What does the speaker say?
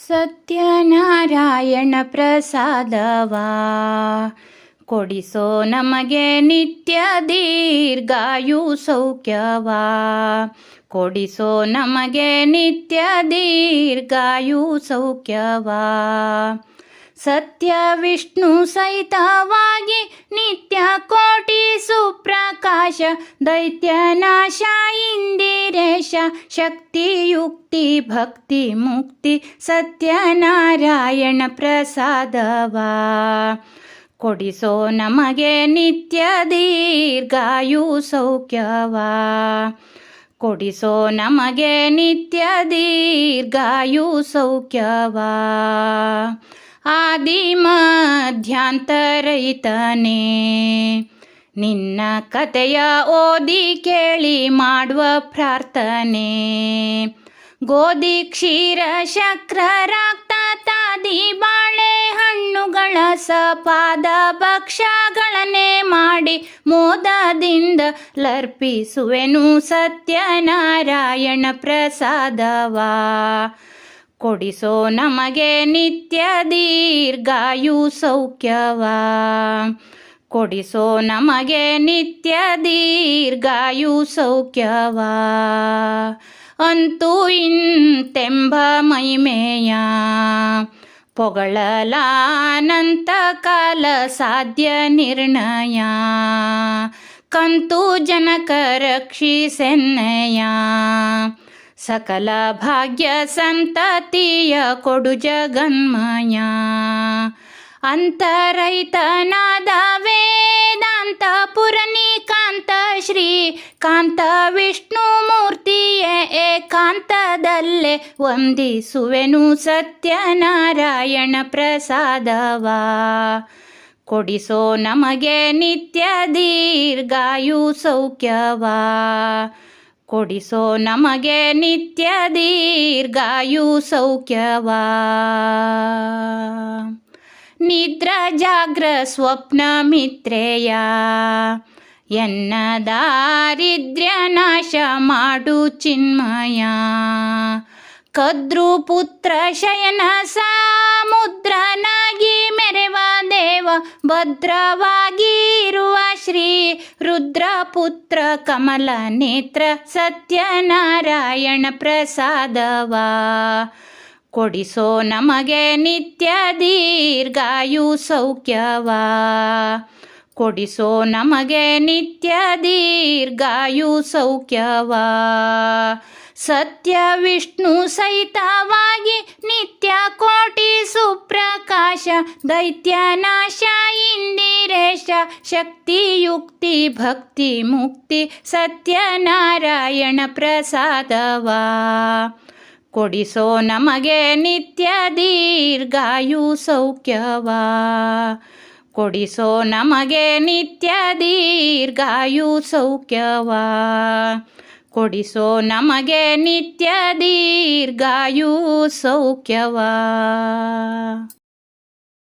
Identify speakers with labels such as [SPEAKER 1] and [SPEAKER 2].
[SPEAKER 1] ಸತ್ಯನಾರಾಯಣ ಪ್ರಸಾದವಾ ಕೊಡಿಸೋ ನಮಗೆ ನಿತ್ಯ ದೀರ್ಘಾಯು ಸೌಖ್ಯವಾ ಕೊಡಿಸೋ ನಮಗೆ ನಿತ್ಯ ದೀರ್ಘಾಯು ಸೌಖ್ಯವಾ ಸತ್ಯ ವಿಷ್ಣು ಸಹಿತವಾಗಿ ನಿತ್ಯ ಕೋಟಿ ಸುಪ್ರಕಾಶ ದೈತ್ಯನಾಶ ಇಂದಿರೇಶ ಶಕ್ತಿ ಯುಕ್ತಿ ಭಕ್ತಿ ಮುಕ್ತಿ ಸತ್ಯನಾರಾಯಣ ಪ್ರಸಾದವಾ ಕೊಡಿಸೋ ನಮಗೆ ನಿತ್ಯ ದೀರ್ಘಾಯು ಸೌಖ್ಯವಾ ಕೊಡಿಸೋ ನಮಗೆ ನಿತ್ಯ ದೀರ್ಘಾಯು ಸೌಖ್ಯವಾ ಆದಿ ಮಧ್ಯಾಂತರಹಿತನೇ ನಿನ್ನ ಕಥೆಯ ಓದಿ ಕೇಳಿ ಮಾಡುವ ಪ್ರಾರ್ಥನೆ ಗೋಧಿ ಕ್ಷೀರ ಶಕ್ರ ರಕ್ತ ತಾದಿ ಬಾಳೆ ಹಣ್ಣುಗಳ ಸಪಾದ ಭಕ್ಷ್ಯಗಳನ್ನೇ ಮಾಡಿ ಮೋದದಿಂದ ಲರ್ಪಿಸುವೆನು ಸತ್ಯನಾರಾಯಣ ಪ್ರಸಾದವಾ ಕೊಡಿಸೋ ನಮಗೆ ನಿತ್ಯ ದೀರ್ಘಾಯು ಸೌಖ್ಯವಾ ಕೊಡಿಸೋ ನಮಗೆ ನಿತ್ಯ ದೀರ್ಘಾಯು ಸೌಖ್ಯವಾ ಅಂತೂ ಇಂತೆಂಬ ಮಹಿಮೆಯ ಪೊಗಳಲಾನಂತ ಕಾಲ ಸಾಧ್ಯ ನಿರ್ಣಯ ಕಂತು ಜನಕ ರಕ್ಷಿಸೆನ್ನಯ ಸಕಲ ಭಾಗ್ಯ ಸಂತತಿಯ ಕೊಡು ಜಗನ್ಮಯ ಅಂತರಹಿತನಾದ ವೇದಾಂತ ಪುರನಿಕಾಂತ ಶ್ರೀ ಕಾಂತ ವಿಷ್ಣು ಮೂರ್ತಿಯೇ ಏಕಾಂತದಲ್ಲೇ ವಂದಿಸುವೆನು ಸತ್ಯನಾರಾಯಣ ಪ್ರಸಾದವಾ ಕೊಡಿಸೋ ನಮಗೆ ನಿತ್ಯ ದೀರ್ಘಾಯು ಸೌಖ್ಯವಾ ಕೊಡಿಸೋ ನಮಗೆ ನಿತ್ಯ ದೀರ್ಘಾಯು ಸೌಖ್ಯವಾ ನಿದ್ರಾ ಜಾಗ್ರ ಸ್ವಪ್ನ ಮಿತ್ರೇಯ ಎನ್ನ ದಾರಿದ್ರ್ಯ ನಾಶ ಮಾಡು ಚಿನ್ಮಯ ಕದ್ರು ಪುತ್ರ ಶಯನ ಸಮುದ್ರನಾಗಿ ಮೆರೆವ ದೇವ ಭದ್ರವಾಗಿ ಇರುವ ಶ್ರೀ ರುದ್ರಪುತ್ರ ಕಮಲ ನೇತ್ರ ಸತ್ಯನಾರಾಯಣ ಪ್ರಸಾದವಾ ಕೊಡಿಸೋ ನಮಗೆ ನಿತ್ಯ ದೀರ್ಘಾಯು ಸೌಖ್ಯವಾ ಕೊಡಿಸೋ ನಮಗೆ ನಿತ್ಯ ದೀರ್ಘಾಯು ಸೌಖ್ಯವಾ ಸತ್ಯ ವಿಷ್ಣು ಸಹಿತವಾಗಿ ನಿತ್ಯ ಕೋಟಿ ಸುಪ್ರಕಾಶ ದೈತ್ಯನಾಶ ಇಂದಿರೇಶ ಶಕ್ತಿ ಯುಕ್ತಿ ಭಕ್ತಿ ಮುಕ್ತಿ ಸತ್ಯನಾರಾಯಣ ಪ್ರಸಾದವಾ ಕೊಡಿಸೋ ನಮಗೆ ನಿತ್ಯ ದೀರ್ಘಾಯು ಸೌಖ್ಯವಾ ಕೊಡಿಸೋ ನಮಗೆ ನಿತ್ಯ ದೀರ್ಘಾಯು ಸೌಖ್ಯವಾ ಕೊಡಿಸೋ ನಮಗೆ ನಿತ್ಯ ದೀರ್ಘಾಯು ಸೌಖ್ಯವಾ